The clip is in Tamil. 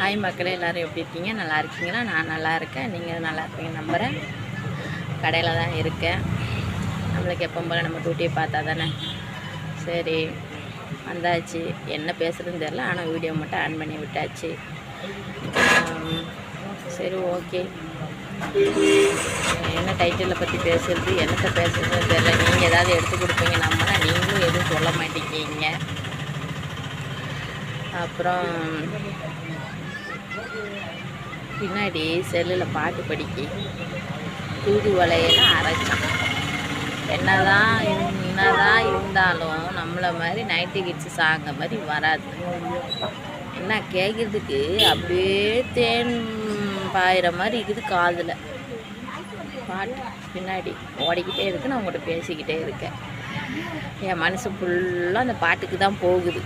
ஹாய் மக்களே, எல்லோரும் எப்படி இருக்கீங்க? நல்லா இருக்கீங்களா? நான் நல்லா இருக்கேன். நீங்கள் நல்லா இருப்பீங்க நம்புகிறேன். கடையில் தான் இருக்கேன். நம்மளுக்கு எப்போ போல் நம்ம டூட்டியை பார்த்தா தானே. சரி, வந்தாச்சு. என்ன பேசுகிறதுன்னு தெரில, ஆனால் வீடியோ மட்டும் ஆன் பண்ணி விட்டாச்சு. சரி, ஓகே. என்ன டைட்டிலை பற்றி பேசுகிறது, என்னத்தை பேசுகிறதுன்னு தெரில. நீங்கள் ஏதாவது எடுத்து கொடுப்பீங்க நம்மனா, நீங்களும் எதுவும் சொல்ல மாட்டேங்கிங்க. அப்புறம் பின்னாடி செல்லில் பாட்டு படிக்கி தூதுவளையெல்லாம் அரைச்சான். என்னதான் இருந்தாலும் நம்மளை மாதிரி 90 கிட்ஸு சாங்க மாதிரி வராது. என்ன கேட்குறதுக்கு அப்படியே தேன் பாயிற மாதிரி இருக்குது காதில். பாட்டு பின்னாடி ஓடிக்கிட்டே இருக்கு, நான் உங்கள்கிட்ட பேசிக்கிட்டே இருக்கேன். என் மனசு ஃபுல்லாக அந்த பாட்டுக்கு தான் போகுது.